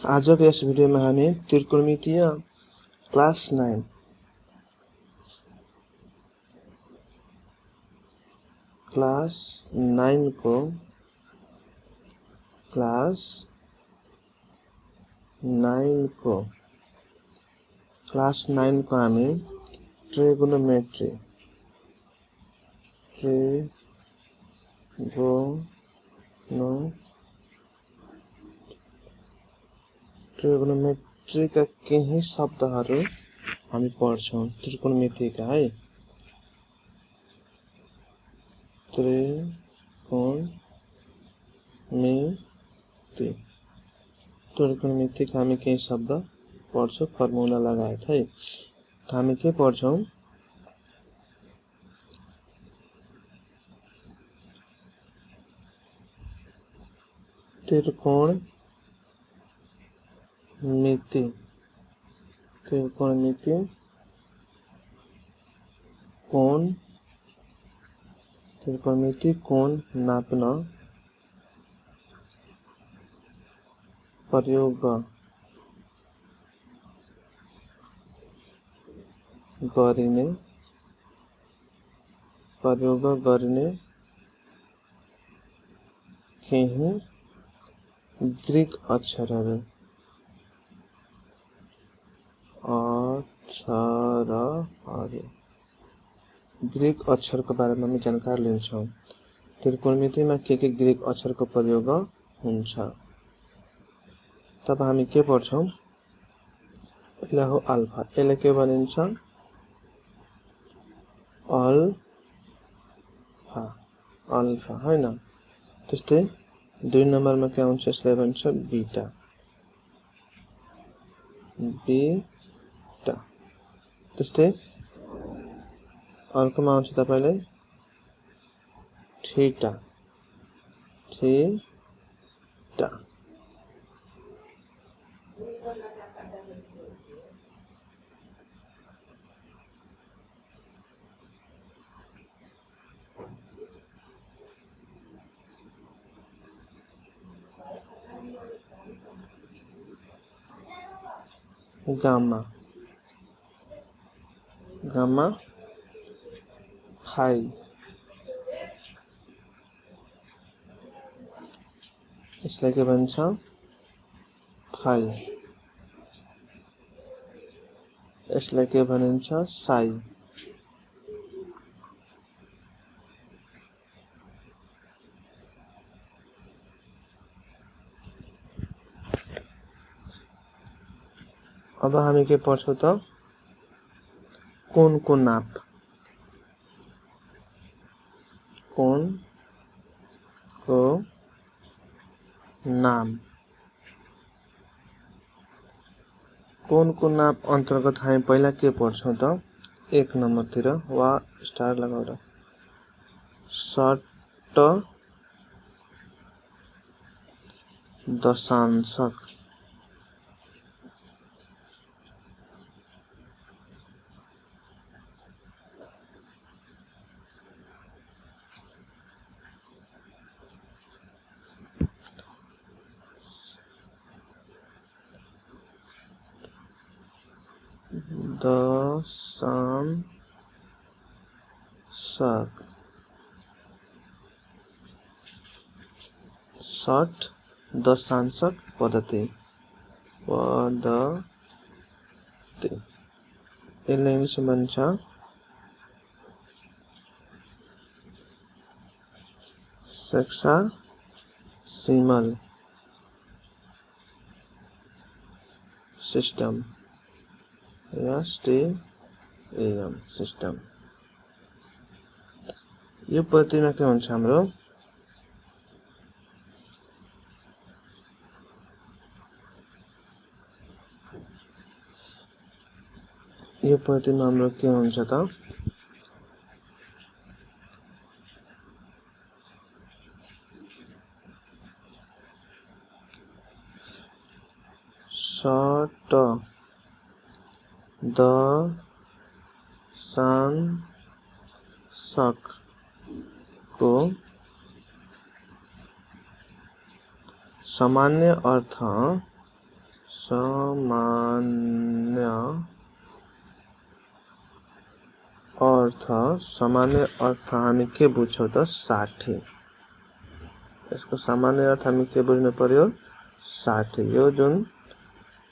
आजको यस भिडियोमा हामी त्रिकोणमितीय क्लास 9 को हामी ट्रिगोनोमेट्री का केही शब्दहरू हामी पढ्छौं त्रिकोणमितिका है। त्रिकोणमितिका हामी केही शब्द पढ्छौं फर्मुला लगायत है। हामी के पढ्छौं? त्रिकोणमिति कोण नाप्न प्रयोग गरिने केही ग्रीक अक्षरहरू ग्रीक अक्षरको बारेमा हामी जानकारी लिन्छौं। त्रिकोणमितिमा के ग्रीक अक्षरको प्रयोग हुन्छ। तब हामी के पढ्छौं? पहिला हो अल्फा। यसलाई के भनिन्छ? अल्फा हैन। त्यस्तै 2 नम्बरमा के हुन्छ? यसलाई भन्छ बीटा। त्यस्तै अर्कोमा आउँछ तपाईलाई थीटा। Gamma phi. यसलाई के भन्छ? फाई। यसलाई के भनिन्छ? साई। अब हामी के पढ्छौं त? कोणको नाप। कोणको नाप अन्तर्गत हामी पहिला के पढ्छौं त? 1 नम्बरतिर वा स्टार लगाएर षट दशांशक। षट दशांशक पद्धति। यसलाई इंग्लिश में भन्छ सेक्सासिमल सिस्टम। यो पद्धतिमा के हुन्छ हाम्रो? यो पद्धतिमा हाम्रो के हुन्छ त? षट दशांशक को सामान्य अर्थ सामान्य अर्थ हामी के बुझ्छौं त 60। यसको सामान्य अर्थ हामी के बुझ्नु पर्यो 60। यो जुन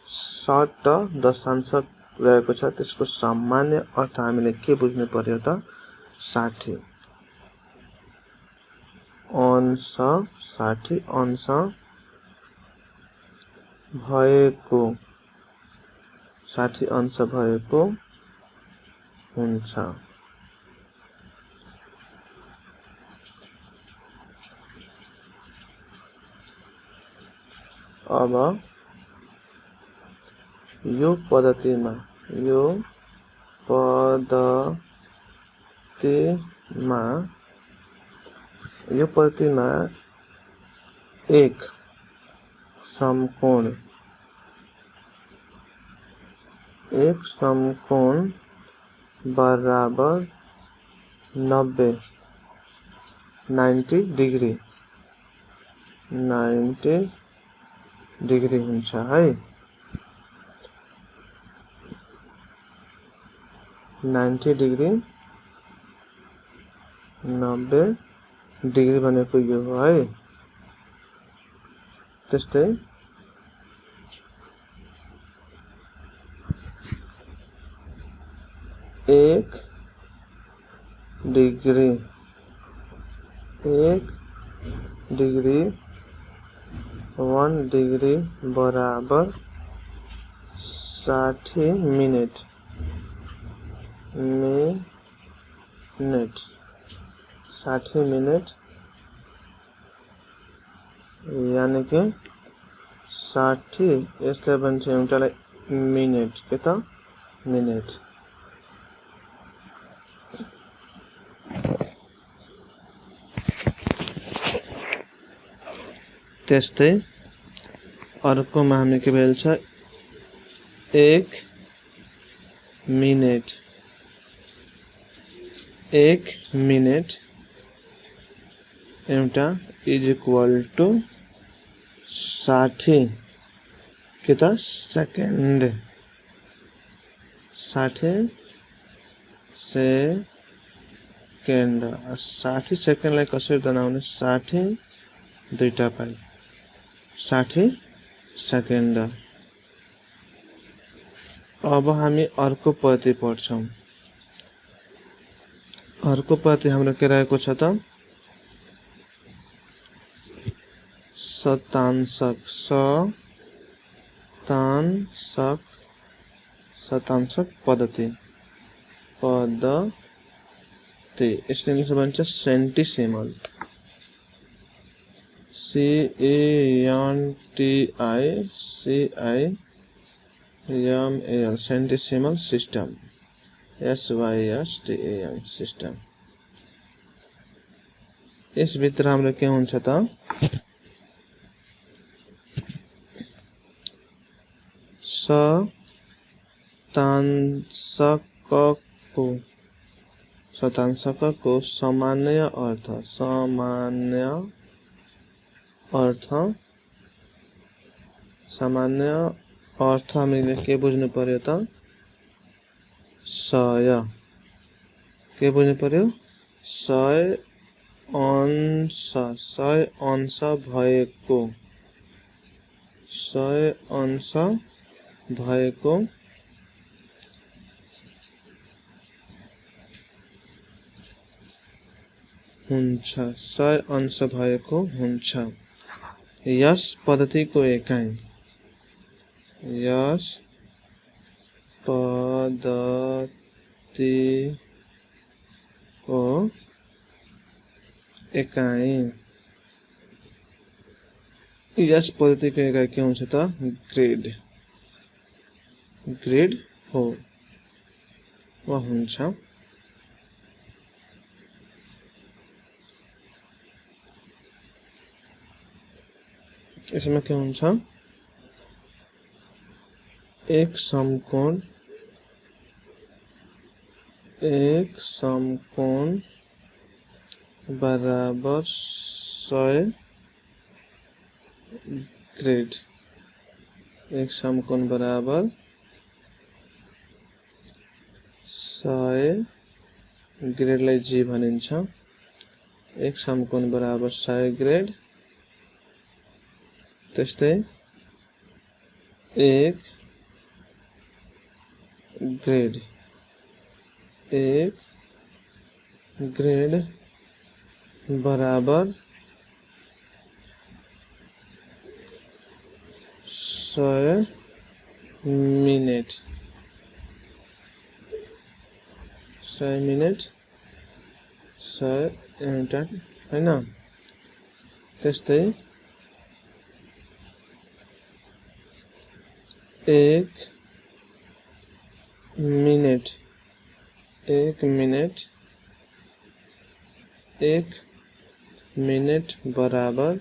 शट दशांश रहेको छ त्यसको सामान्य अर्थ हामीले के बुझ्नु पर्यो त 60। अंश 60 अंश भएको 60 अंश भएको हुन्छ। अब यो पद्धतिमा एक समकोण बराबर 90 डिग्री हुन्छ है। 90 डिग्री 90 डिग्री भनेको यो हो है। त्यस्तै एक डिग्री 1 डिग्री बराबर 60 मिनट 60 मिनट यानी कि 60 यसले भन्छ एउटालाई मिनेट के त मिनेट। त्यस्तै अर्कोमा हामी के भेल छ 1 मिनेट एउटा इज इक्वल टू 60 के त सेकेन्ड 60 सेकेन्डलाई कसरी बनाउने 60 दुईटा पाइ 60 सेकेन्ड। अब हामी अर्को पद्धति पढ्छौं। अर्को पद्धति हाम्रो के रहेको छ त शतांशक पद्धति यसले इंग्लिश में भन्छ सेन्टिसिमल CENTICIMAL सेन्टिसिमल सिस्टम SYSTAM सिस्टम। यस भित्र हाम्रो के हुन्छ त शतांशकको सामान्य अर्थ हामीले के बुझ्नु पर्यो त 100 के बुझ्नु पर्यो 100 अंश भएको 100 अंश भएको हुन्छ 100 अंश भएको हुन्छ। यस पद्धतिको एकाइ के हुन्छ त ग्रेड हो वा हुन्छ। यसमा के हुन्छ एक समकोण बराबर 100 ग्रेड एक समकोण बराबर 100 ग्रेडलाई जी भनिन्छ। एक समकोण बराबर 100 ग्रेड। त्यस्तै एक ग्रेड बराबर 100 मिनट 100 मिनट हैन। त्यस्तै एक मिनट बराबर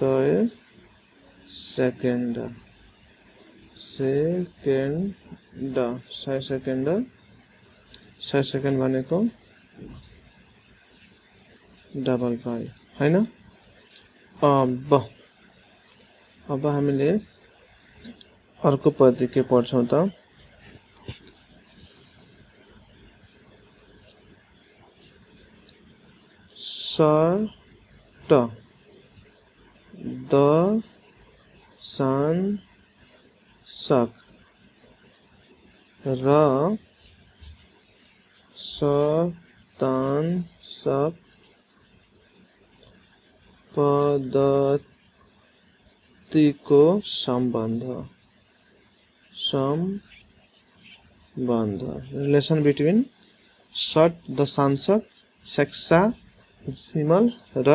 100 सेकेन्ड 100 सेकेन्ड भनेको डबल पाई हैन। अब हामीले अर्को पद्धति के पढ्छौं त शर्त दशांशक र शतांशक पद्धतिको सम्बन्ध रिलेसन बिट्विन शत दशांशक सेक्सासिमल र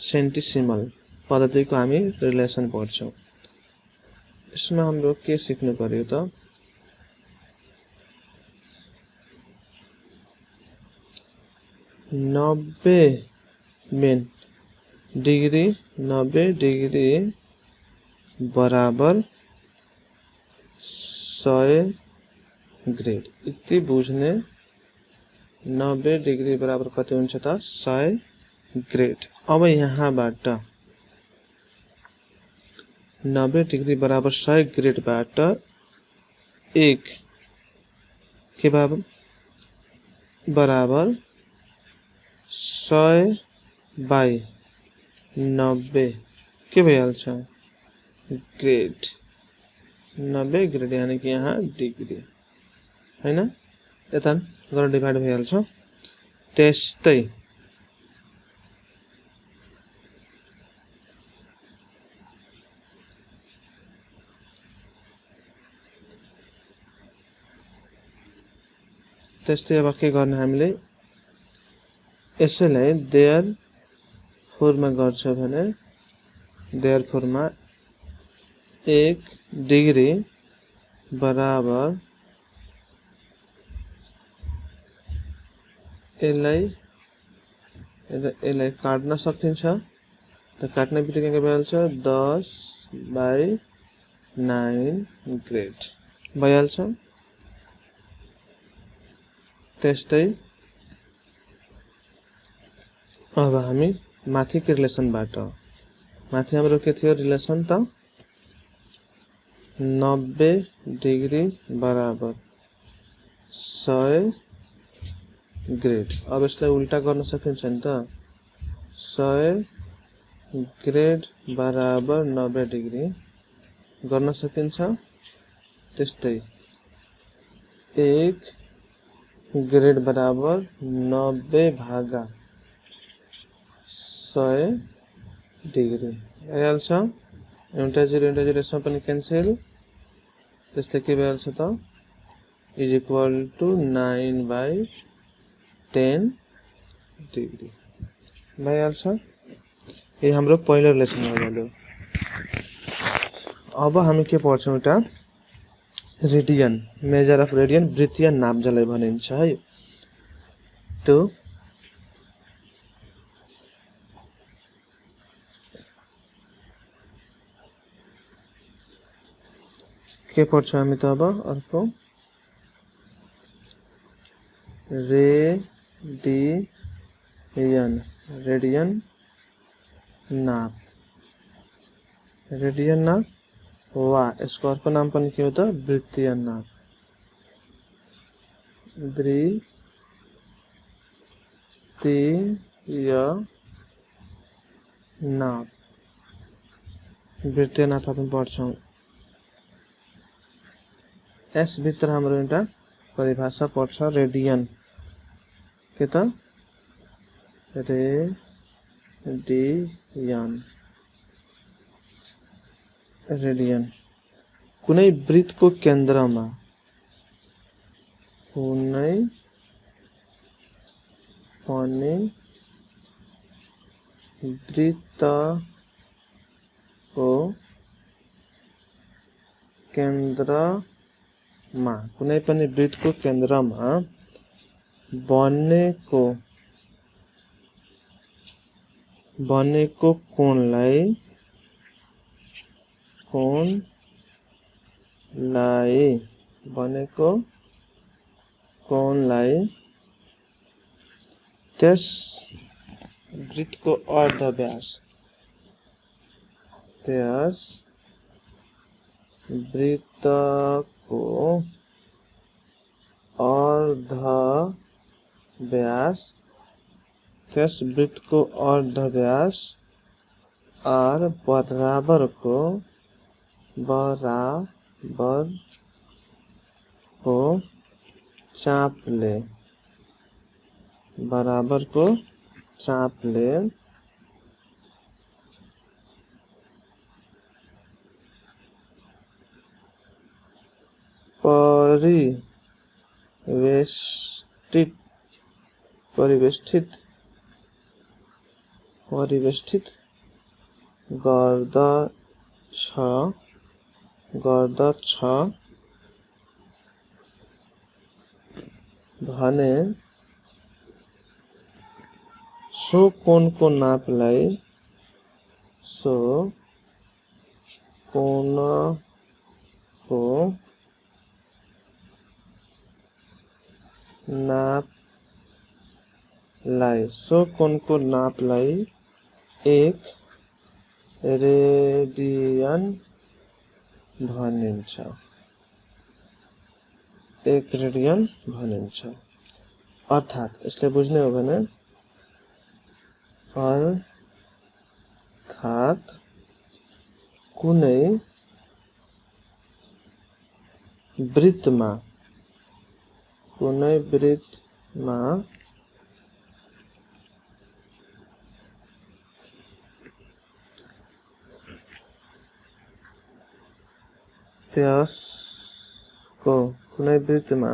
सेन्टिसिमल पद्धतिको हामी रिलेसन पढ्छौं। यसमा हाम्रो के सिक्नु पर्यो त 90 डिग्री बराबर 100 ग्रेड यति बुझ्ने। 90 डिग्री बराबर कति हुन्छ त 100 ग्रेड। अब यहाँबाट 90 डिग्री बराबर 100 ग्रेड बाट एक के बराबर 100 बाई 90 के भइहाल्छ ग्रेड। 90 ग्रेड यानी कि यहाँ डिग्री हैन। यता गरेर डिभाइड भइहाल्छ। त्यस्तै अब के गर्ने हामीले यसैलाई देयर फोरमा गर्छ भने देयर फोरमा 1 डिग्री बराबर यसलाई काट्न सकिन्छ। त काट्ने बित्तिकै के भइहाल्छ 10 बाई 9 ग्रेड भइहाल्छ। त्यस्तै अब हामी माथिको रिलेसनबाट माथि हाम्रो के थियो रिलेसन त 90 डिग्री बराबर 100 ग्रेड। अब यसलाई उल्टा गर्न सकिन्छ नि त 100 ग्रेड बराबर 90 डिग्री गर्न सकिन्छ। त्यस्तै 1 ग्रेड बराबर 90 भागा 100 डिग्री भइहाल्छ। एउटा 0 यसमा पनि क्यान्सल। त्यस्तै के भइहाल्छ त is equal to 9 by 10 degree भइहाल्छ। यो हाम्रो पहिलो रिलेसन हो। अब हामी के पढ्छौं एउटा रेडियन मेजर अफ रेडियन वृत्तीय नाप जसलाई भनिन्छ है। त्यो के पढ्छौं हामी त अब अर्को रेडियन नाप, रेडियन नाप वा यसको अर्को नाम पनि के हो त वृत्तीय नाप, वृत्तीय नाप, वृत्तीय नाप हामी पढ्छौं। यस भित्र हाम्रो एउटा परिभाषा पर्छ रेडियन, के त रेडियन कुनै वृत्तको केन्द्रमा, कुनै पनि वृत्तको केन्द्रमा, कुनै पनि वृत्तको केन्द्रमा बनेको कोणलाई त्यस वृत्तको अर्धव्यास, त्यस वृत्तको अर्धव्यास r बराबर को चाप ले परिवेष्टित गर्दछ भने सो कोणको नापलाई एक रेडियन भनिन्छ। अर्थात यसले बुझ्ने हो भने कुनै वृत्तमा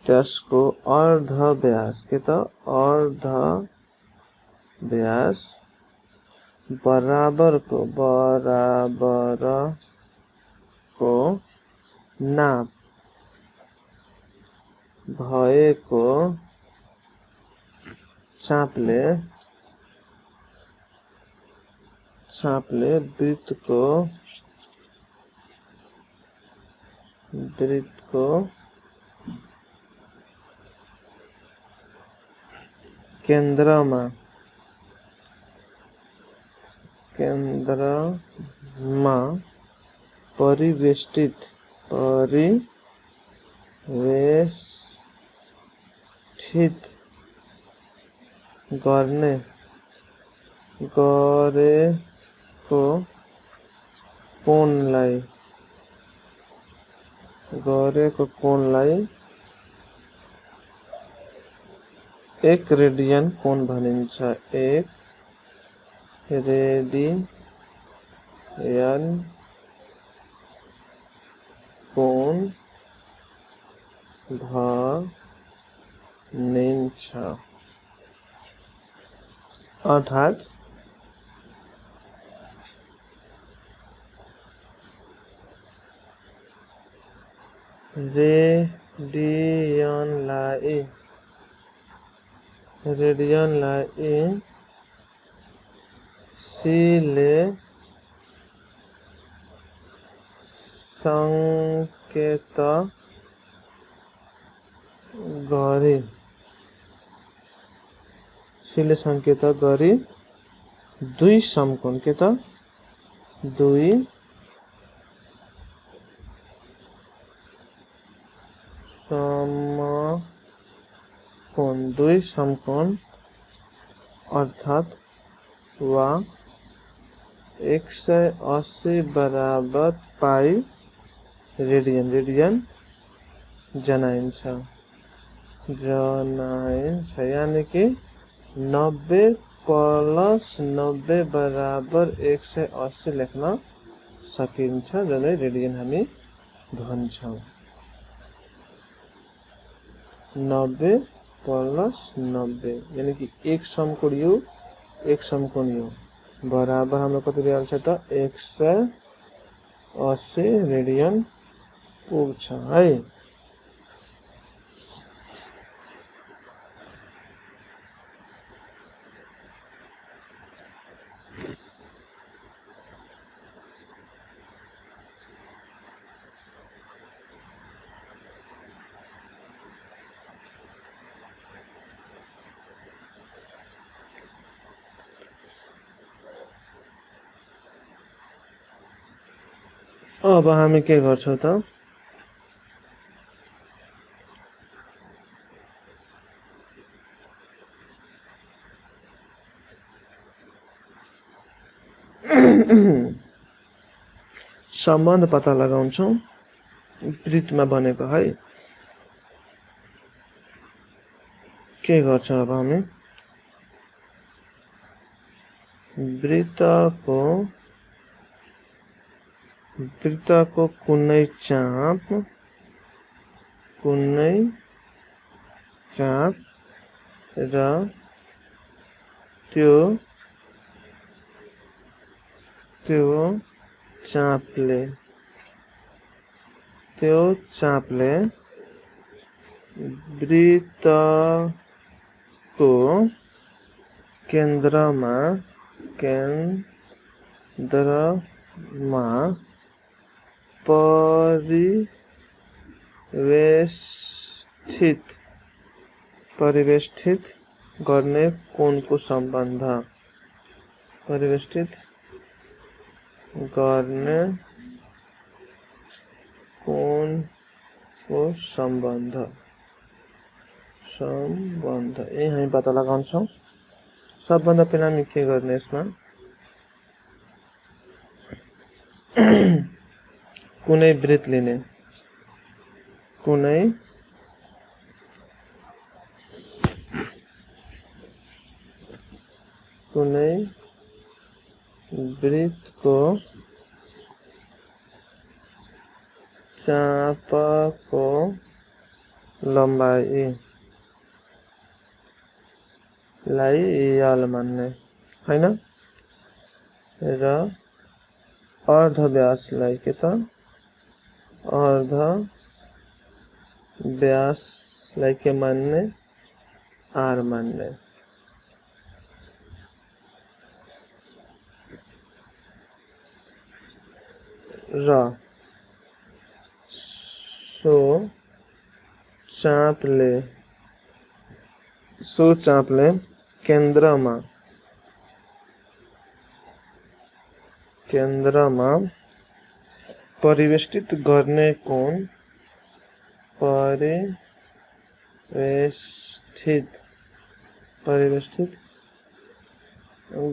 त्यसको अर्धव्यास, के त अर्धव्यास बराबर को नाप भएको चापले वृत्तको केन्द्रमा परिवेष्टित गरेको कोणलाई एक रेडियन कोण भनिन्छ। एक रेडियन कोण भनिन्छ। अर्थात रेडियनलाई सीले संकेत गरी दुई समकोण के त दुई समकोण दुई समकोण अर्थात वा 180 बराबर पाई रेडियन जनाइन्छ यानी कि 90 प्लस 90 बराबर 180 लेख्न सकिन्छ जसलाई रेडियन हामी भन्छौं 90 प्लस 90 यानी कि एक समकोण यो एक समकोण यो बराबर हाम्रो कति भइहाल्छ त 180 रेडियन पुग्छ है। अब हामी के गर्छौं त सम्बन्ध पत्ता लगाउँछौं वृत्तमा बनेको है। के गर्छौं अब हामी वृत्तको कुनै चाप र त्यो चापले वृत्तको केन्द्रमा परिवेष्टित गर्ने कोणको सम्बन्ध यही हामी पत्ता लगाउँछौं। सबभन्दा पहिला हामी के गर्ने यसमा कुनै वृत्त लिने कुनै वृत्तको चापको लम्बाई लाई यल मान्ने हैन र अर्ध व्यासलाई के त अर्ध व्यासलाई के मान्ने आर मान्ने र सो चापले केन्द्रमा परिवेष्टित गर्ने कोण परिवेष्टित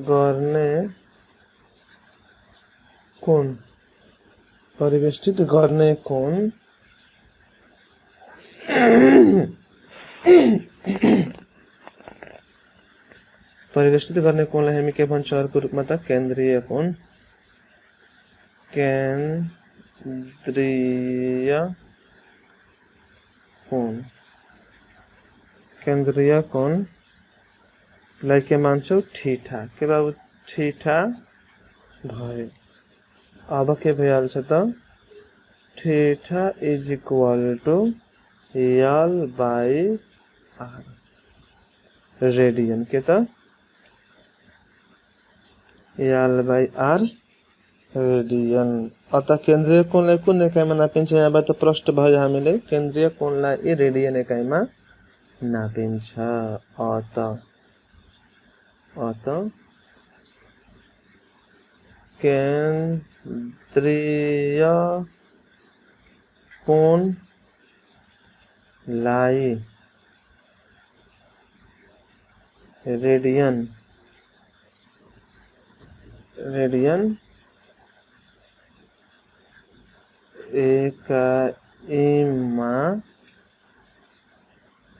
गर्ने कोण परिवेष्टित गर्ने कोणलाई हामी के भन्छौं अर्को रूपमा त केन्द्रीय कोण केन्द्रीय कोण लाई के मान्छौं थीटा के बाबु थीटा भए अब के भइहाल्छ त theta is equal to L by R radian के त यल बाई आर रेडियन। अतः केन्द्रीय कोणलाई कुन एकाइमा नापिन्छ यहाँबाट प्रश्न भयो हामीले केन्द्रीय कोणलाई रेडियन एकाइमा नापिन्छ। अतः केन्द्रीय कोणलाई रेडियन एकाइमा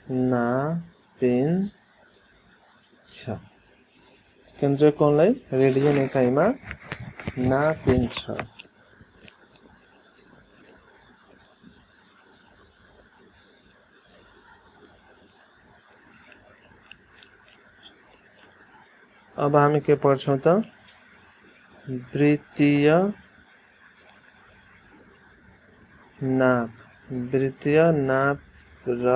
नापिन्छ। केन्द्रीय कोणलाई रेडियन एकाइमा नापिन्छ। अब हामी के पढ्छौं त वृत्तीय नाप र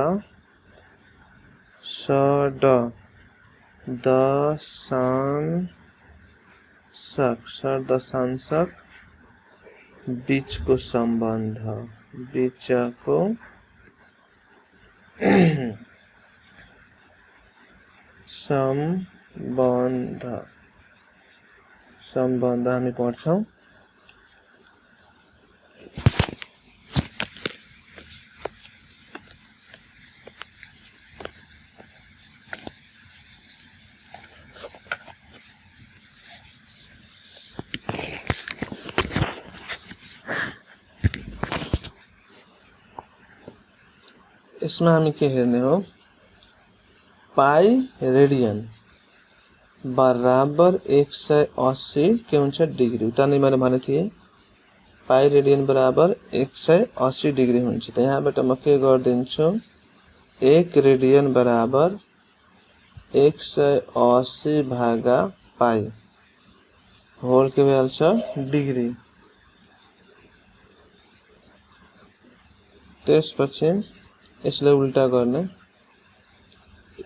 षडदशांशक बीचको सम्बन्ध हामी पढ्छौं। इसमें हामी के हेर्ने हो, पाई रेडियन बराबर 180 के हुन्छ डिग्री। उता नै मैले भने थिएँ पाई रेडियन बराबर 180 डिग्री हुन्छ। त यहाँबाट म के गर्दिन्छु, 1 रेडियन बराबर 180 भागा पाई होल के भइहाल्छ डिग्री। त्यसपछि यसलाई उल्टा गर्ने,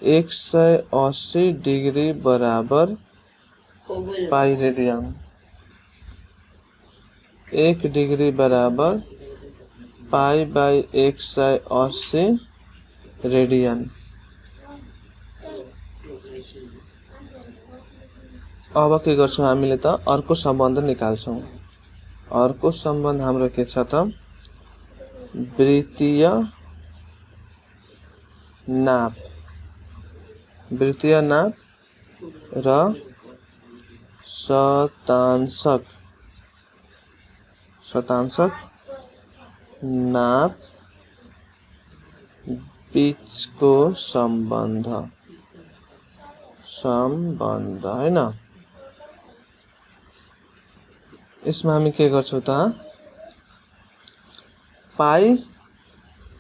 180 डिग्री बराबर पाई रेडियन, 1 डिग्री बराबर पाई बाई 180 रेडियन। अब के गर्छौं हामीले त अर्को सम्बन्ध निकाल्छौं। अर्को सम्बन्ध हाम्रो के छ त वृत्तीय नाप र शतांशक नाप बीचको सम्बन्ध हैन। यसमा हामी के गर्छौं त पाई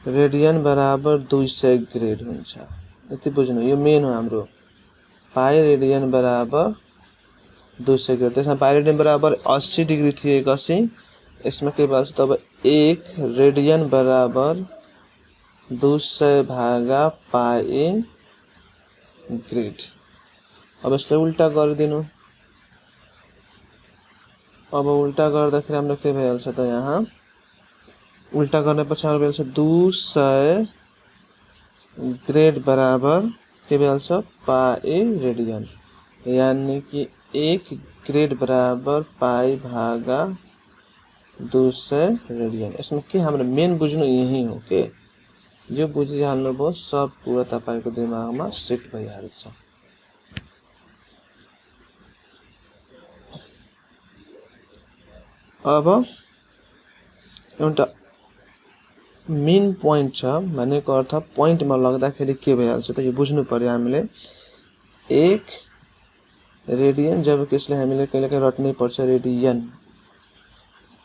रेडियन बराबर 200 ग्रेड हुन्छ। यति बुझ्नु, यो मेन हो हाम्रो। पाई रेडियन बराबर 200 ग्रेड। त्यसमा पाई रेडियन बराबर 80 डिग्री थियो 180। यसमा के भन्छ तब 1 रेडियन बराबर 200 भागा पाई ग्रेड। अब यसलाई उल्टा गरिदिनु। अब उल्टा गर्दाखेरि हाम्रो के भइहाल्छ त यहाँ उल्टा गर्नेपछि हाम्रो भइहाल्छ 200 ग्रेड बराबर के भइहाल्छ पाई रेडियन, यानी कि 1 ग्रेड बराबर पाई भागा 200 रेडियन। यसमा के हाम्रो मेन बुझ्नु यही हो के यो बुझिहाल्नुभयो, सब पूरा तपाईको दिमागमा सेट भइहाल्छ। अब एउटा मेन पोइन्ट छ भनेको अर्थ पोइन्टमा लग्दाखेरि के भइहाल्छ त यो बुझ्नु पर्यो हामीले। 1 रेडियन, जब कि यसले हामीले कहिलेकाहीँ रट्नै पर्छ रेडियन,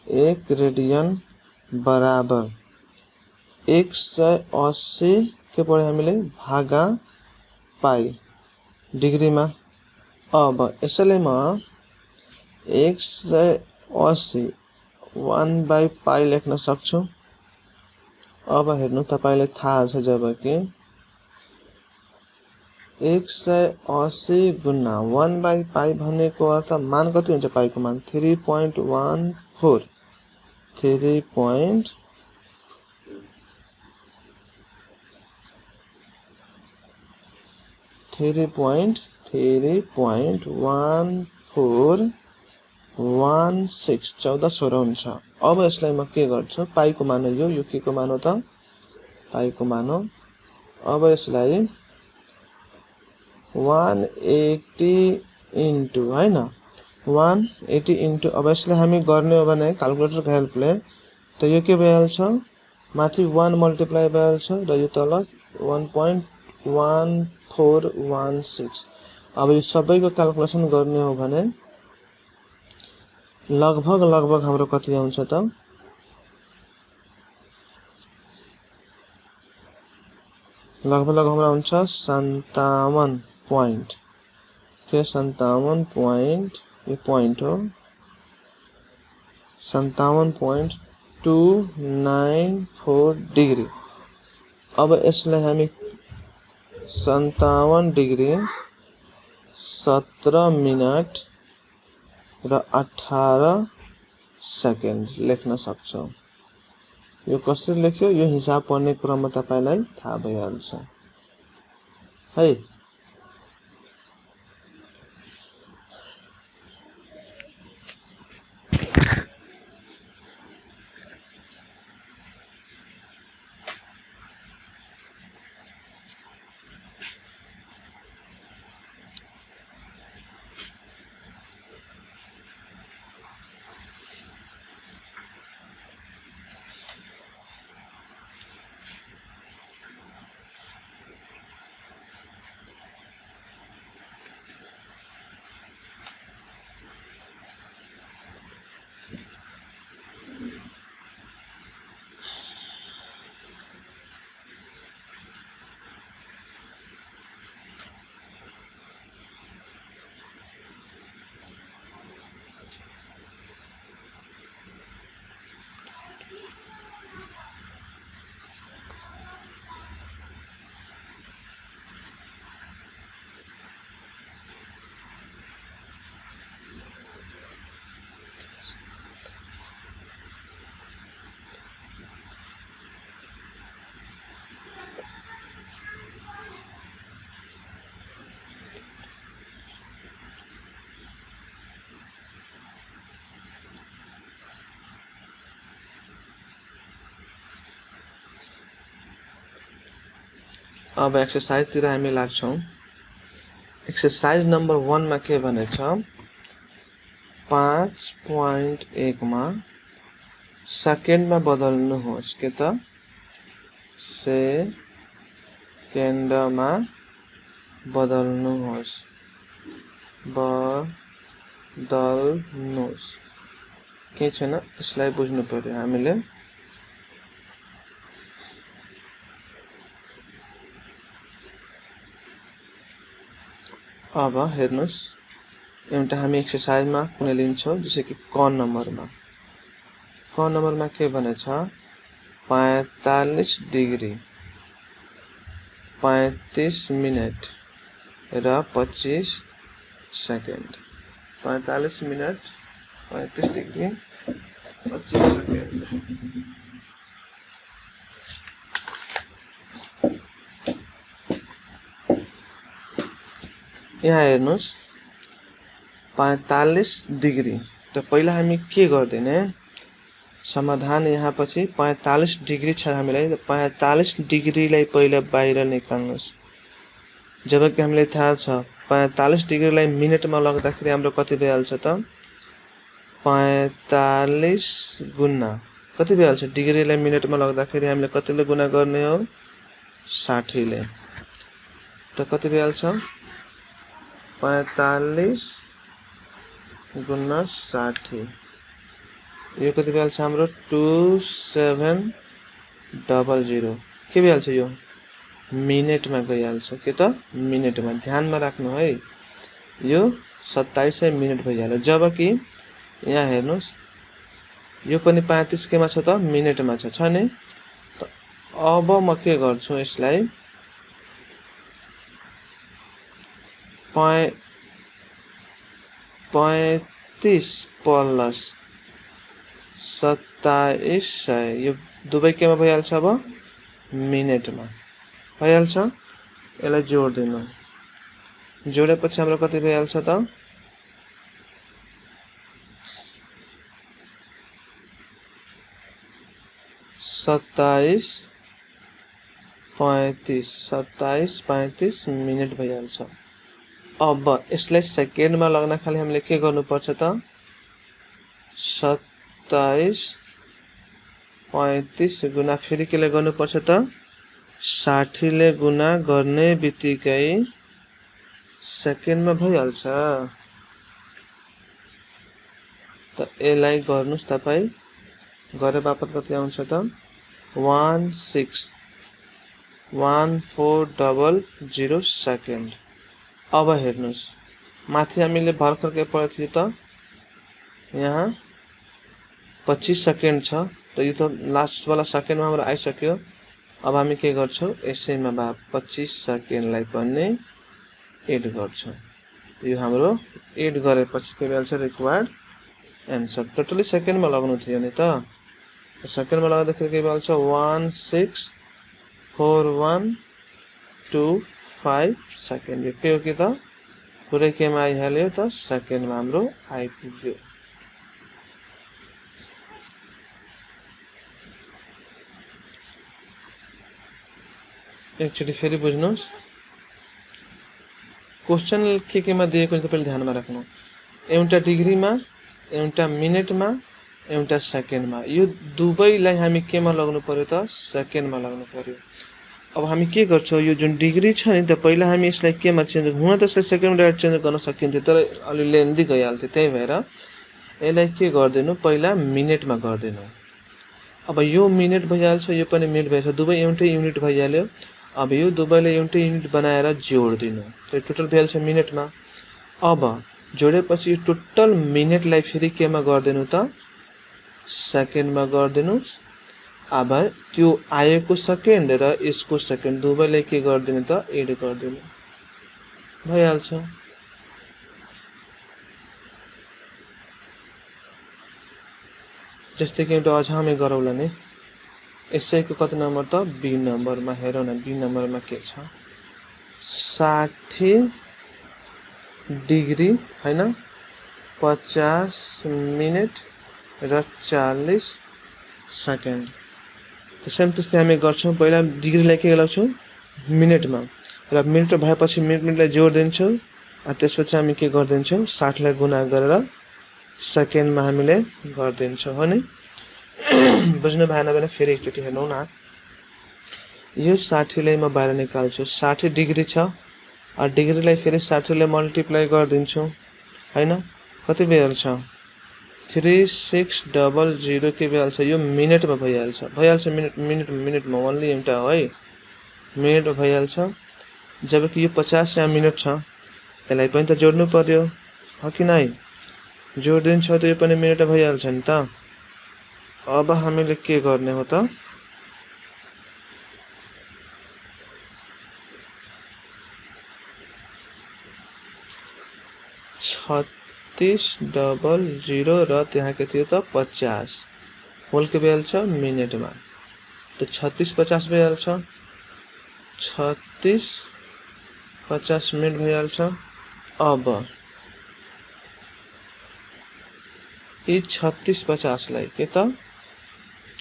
1 रेडियन बराबर 180 के पढ्यो हामीले भागा पाई डिग्रीमा। अब यसैले म 180 1/पाई लेख्न सक्छु। अब हेर्नु तपाईलाई थाहा छ जब कि 180 गुणा 1/पाई भनेको अर्थ मान कति हुन्छ पाईको मान 3.14 3.14 16 14 16 हुन्छ। अब यसलाई म के गर्छु, पाईको मान हो यो के को मान हो त, पाईको मान हो। अब यसलाई 180 इन्टु हैन 180 इन्टु, अब यसलाई हामी गर्ने हो भने क्याल्कुलेटरको हेल्पले त यो के भइहाल्छ, माथि 1 मल्टिप्लाई भइहाल्छ र यो तल 1.1416। अब यो सबैको क्याल्कुलेसन गर्ने हो भने लगभग हाम्रो कति आउँछ त, लगभग हाम्रो आउँछ 57 पॉइंट के 57 पॉइंट, यो पॉइंट हो 57.294 डिग्री। अब यसलाई हामी 57 डिग्री 17 मिनट र 18 सेकेन्ड लेख्न सक्छौं। यो कसरी लेख्यो, यो हिसाब पढ्ने क्रममा तपाईलाई थाहा भइहाल्छ है। अब एक्सरसाइज तिर हामी लाग्छौं। एक्सरसाइज नम्बर 1 मा के भनेछ, 5.1 मा सेकेन्डमा बदल्नुहोस् के त, सेकेन्डमा बदल्नुहोस्, बदल्नुहोस् के छैन, यसलाई बुझ्नु पर्यो हामीले। अब हेर्नुस्, एउटा हामी एक्सरसाइजमा कुनै लिन्छौं, जस्तै कि क नम्बरमा के भनेछ, 45 डिग्री 35 मिनट र 25 सेकेन्ड। 45 minute 35 degree 25 second. यहाँ हेर्नुस् 45 डिग्री, त पहिला हामी के गर्दिने, समाधान यहाँ पछि 45 डिग्री छ हामीलाई, 45 डिग्रीलाई पहिला बाहिर निकाल्नुस्। जबकि हामीलाई थाहा छ 45 डिग्रीलाई मिनेटमा लग्दाखेरि हाम्रो कति भइहाल्छ त, 45 गुणा कति भइहाल्छ, डिग्रीलाई मिनेटमा लग्दाखेरि हामीले कतिले गुणा गर्ने हो, 60 ले, त कति भइहाल्छ 45 गुणा 60, यो कति भइहाल्छ हाम्रो 2700। के भइहाल्छ यो मिनेटमा गइहाल्छ के त, मिनेटमा। ध्यानमा राख्नु है, यो 2700 मिनेट भइहाल्यो। जबकि यहाँ हेर्नुस्, यो पनि 35 केमा छ त, मिनेटमा छ नि। त अब म के गर्छु, यसलाई 35 प्लस 2700, यो दुवै केमा भइहाल्छ, अब मिनेटमा भइहाल्छ। यसलाई जोड्दिनु, जोडेपछि हाम्रो कति भइहाल्छ त, 27:35 मिनट भइहाल्छ। अब यसलाई सेकेन्डमा लाग्न खाली हामीले के गर्नुपर्छ त 27:35 गुना फेरि केले गर्नुपर्छ त 60 ले गुना गर्ने बित्तिकै सेकेन्डमा भइहाल्छ। त यसलाई गर्नुस् तपाई गरे बापत कति आउँछ त 161400 सेकेन्ड। अब हेर्नुस् माथि हामीले भर्खर के पढेको थियो त यहाँ 25 सेकेन्ड छ त यो त लास्ट वाला सेकेन्डमा हाम्रो आइसक्यो। अब हामी के गर्छौं यसैमा 25 सेकेन्डलाई पनि एड गर्छौं। यो हाम्रो एड गरेपछि के भइहाल्छ रिक्वायर्ड एन्सर। टोटली सेकेन्डमा लाग्नु थियो नि त सेकेन्डमा लगाउँदाखेरि के भइहाल्छ 164125 सेकेन्ड। यो के हो कि त पुरै केमा आइहाल्यो त सेकेन्डमा हाम्रो आइपुग्यो। एकचोटि फेरि बुझ्नुस् क्वेशन केमा दिएको नि तपाईले ध्यानमा राख्नु। एउटा डिग्रीमा, एउटा मिनेटमा, एउटा सेकेन्डमा। यो दुवैलाई हामी केमा लाग्नु पर्यो त सेकेन्डमा लाग्नु पर्यो। अब हामी के गर्छौं यो जुन डिग्री छ नि त पहिला हामी यसलाई केमा चेन्ज हुन त यसलाई सेकेन्डमा डाइरेक्ट चेन्ज गर्न सकिन्थ्यो तर अलि लेन्दी गइहाल्थ्यो। त्यही भएर यसलाई के गर्दिनु पहिला मिनेटमा गर्दिनु। अब यो मिनेट भइहाल्छ यो पनि मिनेट भइहाल्छ दुवै एउटै युनिट भइहाल्यो। अब यो दुवैले एउटै युनिट बनाएर जोड्दिनु त टोटल भइहाल्छ मिनेटमा। अब जोडेपछि यो टोटल मिनेटलाई फेरि केमा गर्दिनु त सेकेन्डमा गर्दिनु। अब त्यो आएको सेकेन्ड र यसको सेकेन्ड दुवैलाई के गर्दिनु त एड गर्दिनु भइहाल्छ। जस्तै कि एउटा अझ हामी गरौँला नि यसैको कति नम्बर त बी नम्बरमा हेरौँ न बी नम्बरमा के छ 60 डिग्री हैन 50 मिनेट र 40 सेकेन्ड। सेम त्यस्तै हामी गर्छौं पहिला डिग्रीलाई के गर्छौं मिनेटमा र मिनेट भएपछि मिनेटलाई जोड दिन्छौं। त्यसपछि हामी के गर्दिन्छौं 60 लाई गुणा गरेर सेकेन्डमा हामीले गर्दिन्छौं हो नि। बुझ्नु भएन भने फेरि एकचोटि हेर्नु न। यो 60 लाई म बाहिर निकाल्छु 60 डिग्री छ र डिग्रीलाई फेरि 60 ले मल्टिप्लाई गर्दिन्छौं हैन कति भइहाल्छ 3600 के भइहाल्छ यो मिनेटमा भइहाल्छ मिनेटमा ओन्ली एउटा हो है मिनेट भइहाल्छ। जबकि यो 50 या मिनेट छ यसलाई पनि त जोड्नु पर्यो हो कि नै जोडिन्छ त यो पनि मिनेट भइहाल्छ नि त। अब हामीले के गर्ने हो त 3600 र त्यहाँ के थियो त 50 होल के भइहाल्छ मिनेटमा त 3650 भइहाल्छ 3650 मिनेट भइहाल्छ। अब यी 3650 लाई के त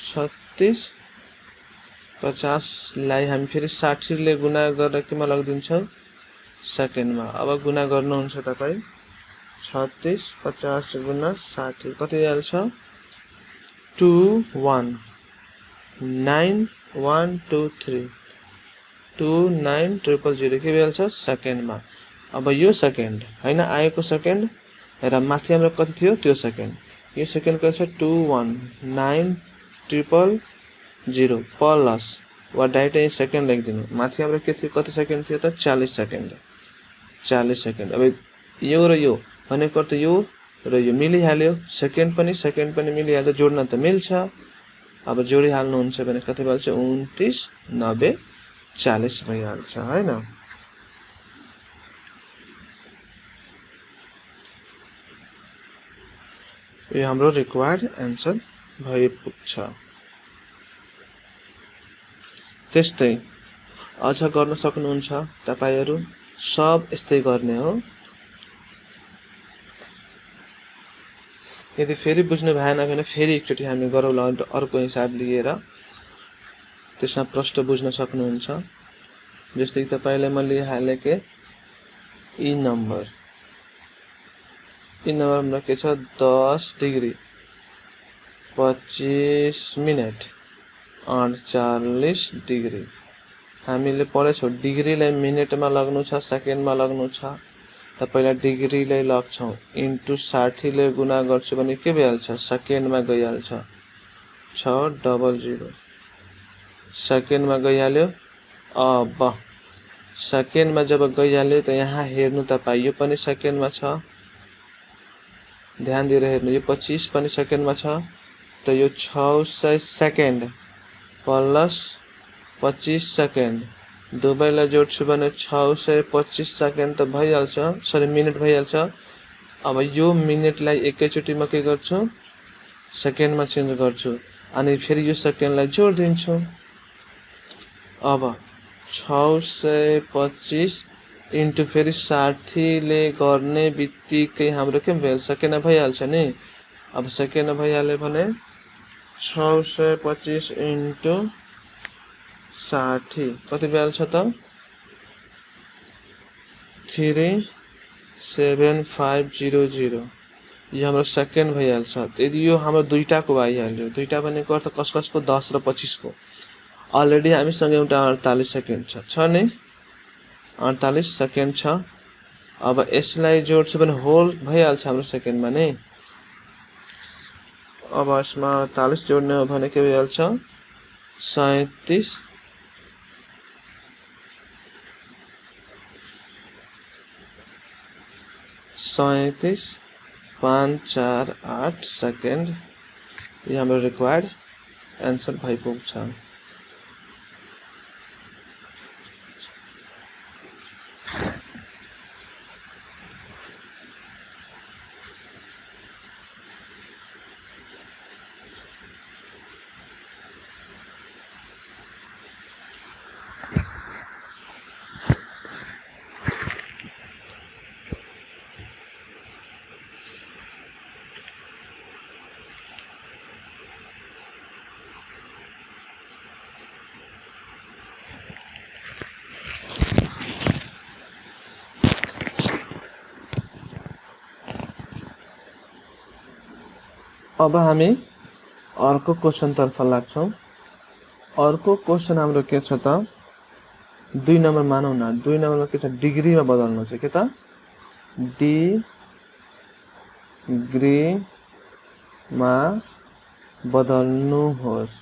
3650 लाई हामी फेरि 60 ले गुणा गरेर केमा लगिदिन्छौं सेकेन्डमा। अब गुणा गर्नुहुन्छ तपाई 3650 गुणा 60 कति आइहाल्छ 2191123 29000 के भइहाल्छ सेकेन्डमा। अब यो सेकेन्ड हैन आएको सेकेन्ड र माथि हाम्रो कति थियो त्यो सेकेन्ड यो सेकेन्ड के छ 2190000 प्लस वा डाइरेक्ट सेकेन्ड लेखिदिनु माथि हाम्रो के थियो कति सेकेन्ड थियो त 40 सेकेन्ड। अब यो र यो भनेको त यो र यो मिलिहाल्यो सेकेन्ड पनि मिलिहाल्यो जोड्न त मिल्छ। अब जोडिहाल्नु हुन्छ भने कति भइहाल्छ 29 90 40 भइहाल्छ हैन। यो हाम्रो रिक्वायर्ड एन्सर भइपुग्छ। त्यस्तै अझ गर्न सक्नुहुन्छ तपाईहरु सब यस्तै गर्ने हो। यदि फेरि बुझ्नु भएन भने फेरि एकचोटि हामी गरौँला अर्को हिसाब लिएर। त्यसमा प्रश्न बुझ्न सक्नुहुन्छ। जस्तै तपाईले म लिइहाले के ई नम्बरमा के छ 10 डिग्री 25 मिनेट 48 डिग्री। हामीले पढेछौं डिग्रीलाई मिनेटमा लाग्नु छ सेकेन्डमा लाग्नु छ त पहिला डिग्रीलाई लाग्छौं इन्टु 60 ले गुणा गर्छु भने के भइहाल्छ सेकेन्डमा गइहाल्छ 600 सेकेन्डमा गइहाल्यो। अब सेकेन्डमा जब गइहाल्यो त यहाँ हेर्नु तपाई यो पनि सेकेन्डमा छ, ध्यान दिएर हेर्नु यो 25 पनि सेकेन्डमा छ त यो 600 सेकेन्ड प्लस 25 सेकेन्ड दुवैलाई जोड्छु भने 625 सेकेन्ड त भइहाल्छ, सरी मिनेट भइहाल्छ। अब यो मिनेटलाई एकैचोटीमा के गर्छु सेकेन्डमा चेन्ज गर्छु अनि फेरि यो सेकेन्डलाई जोड्दिन्छु। अब 625 इन्टु फेरि 60 ले गर्ने बित्तिकै हाम्रो के भइहाल्छ सेकेन्ड भइहाल्छ नि। अब सेकेन्ड भइहाल्यो भने 625 इन्टु 60 कति भइहाल्छ त 37500 यो हाम्रो सेकेन्ड भइहाल्छ। यदि यो हाम्रो दुईटाको आइहाल्यो दुईटा भनेको अर्थ कसको 10 र 25 को अलरेडी हामीसँग एउटा 48 सेकेन्ड छ नि 48 सेकेन्ड छ। अब यसलाई जोड्छु भने होल भइहाल्छ हाम्रो सेकेन्डमा नै। अब यसमा 48 जोड्ने हो भने के भइहाल्छ 37 548 सेकेन्ड यो हाम्रो रिक्वायर्ड एन्सर भइपुग्छ। अब हामी अर्को क्वेशन तर्फ लाग्छौं। अर्को क्वेशन हाम्रो के छ त 2 नम्बर मानौ न 2 नम्बरमा के छ डिग्रीमा बदल्नु छ के त डिग्रीमा बदल्नुहोस्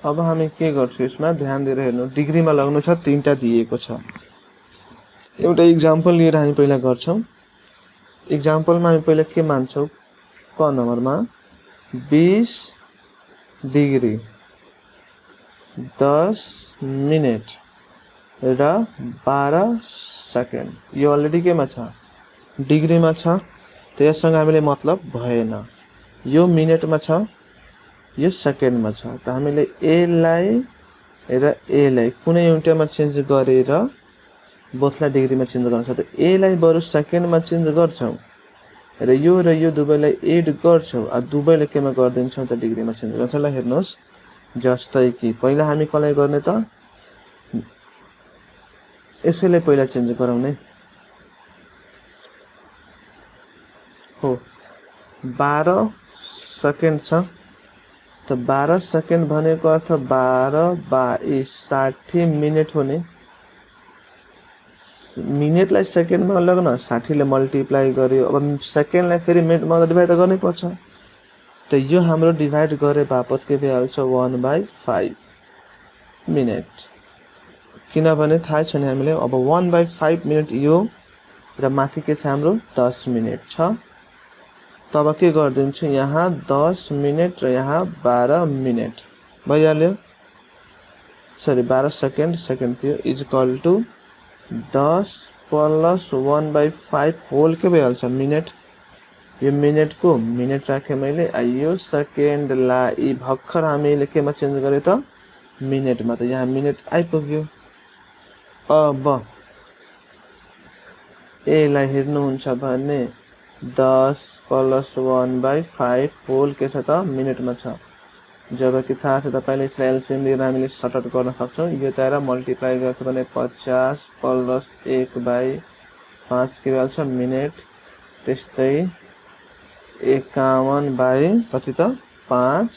अब हामी के गर्छौं यसमा ध्यान दिएर हेर्नु डिग्रीमा लाग्नु छ तीनटा दिएको छ। एउटा एक्जाम्पल लिएर हामी पहिला गर्छौं। एक्जाम्पलमा हामी पहिला के मान्छौं क नम्बरमा 20 डिग्री 10 मिनेट र 12 सेकेन्ड यो अलरेडी केमा छ डिग्रीमा छ त यससँग हामीले मतलब भएन। यो मिनेटमा छ यो सेकेन्डमा छ त हामीले ए लाई कुनै एउटामा चेन्ज गरेर बोथलाई डिग्रीमा चेन्ज गर्न सक्छ। ए लाई बरु सेकेन्डमा चेन्ज गर्छौं र यो दुवैलाई एड गर्छौं आ दुवैले केमा गर्दिन्छौं त डिग्रीमा चेन्ज गर्छ। ल हेर्नुस् जस्तै कि पहिला हामी कलाई गर्ने त यसैले पहिला चेन्ज गराउने हो 12 सेकेन्ड छ त 12 सेकेन्ड भनेको अर्थ 12 22 60 मिनेट हुने मिनेटलाई सेकेन्डमा लाग्न 60 ले मल्टिप्लाई गर्यो। अब सेकेन्डलाई फेरि मिनेटमा डिभाइड गर्नै पर्छ त यो हाम्रो डिभाइड गरे बापत के भइहाल्छ 1/5 मिनेट किनभने थाहा छ नि हामीले अब 1/5 मिनेट यो र माथि के छ हाम्रो 10 मिनेट छ। तब के गर्दिन्छु यहाँ 10 मिनेट र यहाँ 12 मिनेट भइहाल्यो सरी 12 सेकेन्ड थियो is equal to 10 plus 1/5 whole के भइहाल्छ मिनेट। यो मिनेट को मिनेट राखे मैले यो सेकेन्ड लाई भर्खर हामीले केमा चेन्ज गरे त मिनेटमा त यहाँ मिनेट आइपुग्यो। अब ए लाई हेर्नुहुन्छ भने 10 प्लस 1/5 होल के छ त मिनेटमा छ। जबकि थाहा छ तपाईले यसलाई एलसीएम लिएर हामीले सर्ट आउट गर्न सक्छौं। यो तारा मल्टिप्लाई गर्छ भने 50 प्लस 1/5 के भइहाल्छ मिनेट। त्यस्तै 51 कति त 5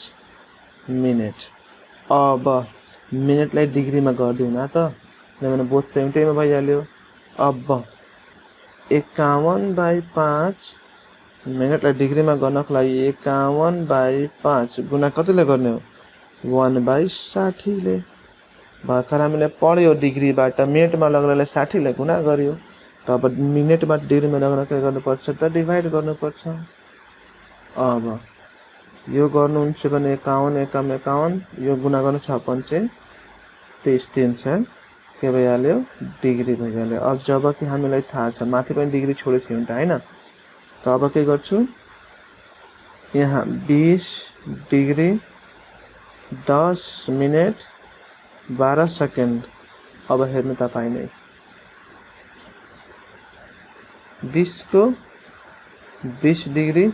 मिनेट। अब मिनेटलाई डिग्रीमा गर्दियौ न त, किनभने बोथ त एउटैमा भइहाल्यो। अब 51/5 मिनेटलाई डिग्रीमा गर्नको लागि 51/5 गुणा कतिले गर्ने हो 1/60 ले। भर्खर हामीले पढ्यो डिग्रीबाट मिनेटमा लग्नलाई 60 ले गुणा गर्यो। तब मिनेटबाट डिग्रीमा लग्न के गर्नुपर्छ त डिभाइड गर्नुपर्छ। अब यो गर्नुहुन्छ भने 51 एकम 51 यो गुणा गर्नु 6 पंचे 23 300 के भइहाल्यो डिग्री भइहाल्यो। अब जब कि हामीलाई थाहा छ माथि पनि डिग्री छोडेछ एउटा हैन, त अब के गर्छु यहाँ 20 डिग्री 10 मिनेट 12 सेकेन्ड। अब हेर्नु तपाई नै 20 को 20 डिग्री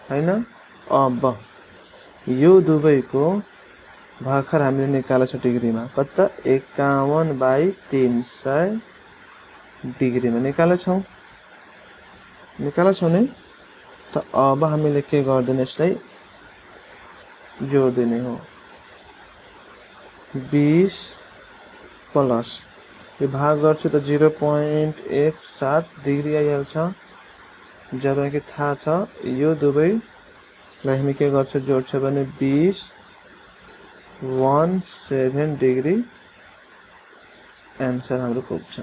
हैन। अब यो दुवैको भर्खर हामीले निकालेछ डिग्रीमा कति 51/300 डिग्रीमा निकालेछौं नि। त अब हामीले के गर्दिने यसलाई जोड्दिने हो 20 प्लस यो भाग गर्छ त 0.17 डिग्री आइहाल्छ। जबकि थाहा छ यो दुवैलाई हामी के गर्छ जोड्छ भने 17 डिग्री एन्सर हाम्रो पुग्छ।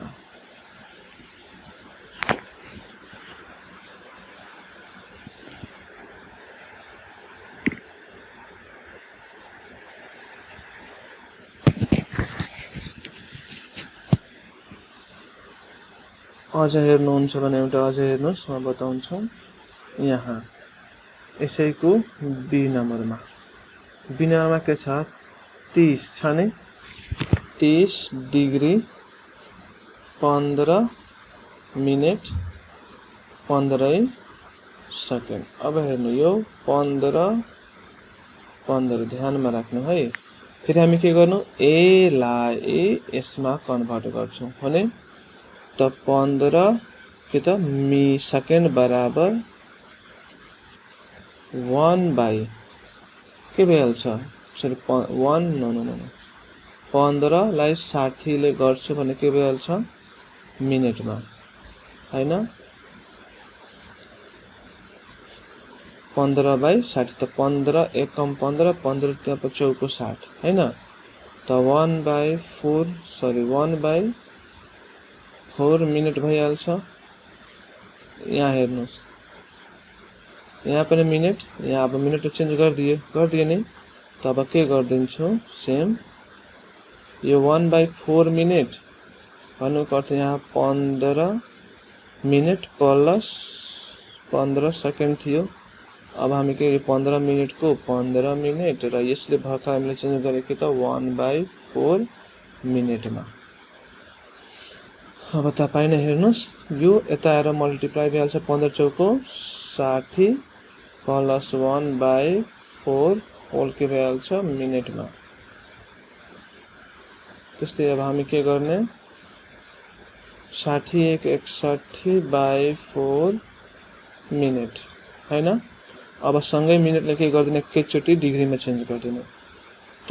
अझ हेर्नुहुन्छ भने एउटा अझ हेर्नुस् म बताउँछु। यहाँ यसैको बी नम्बरमा के छ 30 छ नि 30 डिग्री 15 मिनेट 15 सेकेन्ड। अब हेर्नु यो 15 ध्यानमा राख्नु है। फेरि हामी के गर्नु ए लाई यसमा कन्भर्ट गर्छौं भने त 15 के त मी सेकेन्ड बराबर 1/, के भइहाल्छ सरी 1 नो 15 लाई 60 ले गर्छु भने के भइहाल्छ मिनेटमा हैन। 15/60 त 15 एकम 15 15 त्यहाँ चौको 60 हैन। त 1/4 मिनेट भइहाल्छ। यहाँ हेर्नुस् यहाँ पनि मिनेट, यहाँ अब मिनेट चेन्ज गरिदिए नि। तब के गर्दिन्छु सेम यो 1/4 मिनेट भन्नुको अर्थ यहाँ 15 मिनेट प्लस 15 सेकेन्ड थियो। अब हामी के 15 मिनेट को 15 मिनेट र यसले भर्खर हामीले चेन्ज गरेको त 1/4 मिनेटमा। अब तपाई नै हेर्नुस् यो यता आएर मल्टिप्लाई भइहाल्छ 15 चौको 60 प्लस 1/4 होल के भइहाल्छ मिनेटमा। त्यस्तै अब हामी के गर्ने 60 1 61/4 मिनेट हैन। अब सँगै मिनेटले के गर्दिने एकैचोटी डिग्रीमा चेन्ज गर्दिने त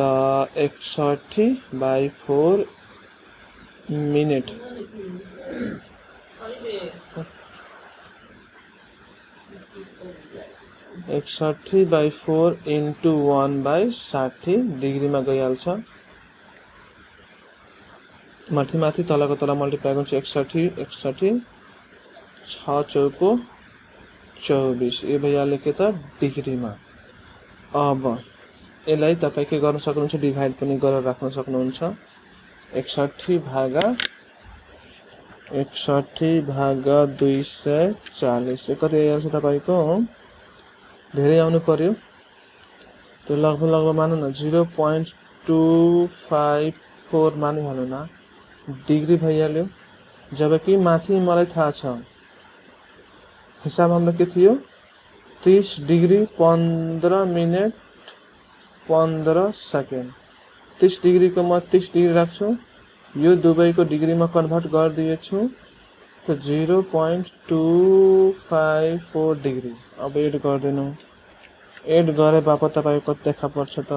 61/4 मिनेट 61/4 इन्टु 1/60 डिग्रीमा गइहाल्छ। माथि तलको तल मल्टिप्लाई गर्छु 61 6 चौको 24 यो भइहाल्यो के त डिग्रीमा। अब यसलाई तपाई के गर्न सक्नुहुन्छ डिभाइड पनि गरेर राख्न सक्नुहुन्छ 61 भागा 240 यो कति आइहाल्छ तपाईको धेरै आउनु पर्यो। त्यो लगभग मानौ न 0.254 मानिहाल्नु न डिग्री भइहाल्यो। जबकि माथि मलाई थाहा छ हिसाब हाम्रो के थियो 30 डिग्री 15 मिनट 15 सेकेन्ड 30 डिग्री को म 30 डिग्री राख्छु यो दुवैको डिग्रीमा कन्भर्ट गरिदिएछु त 0.254 डिग्री अब एड गर्दिनु एड गरे बापत तपाईको कति देखा पर्छ त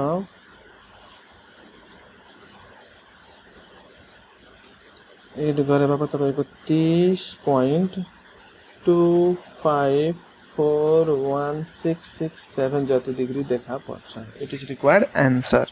एड गरे बापत तपाईको 30.2541667 जति डिग्री देखा पर्छ इट इज रिक्वायर्ड आन्सर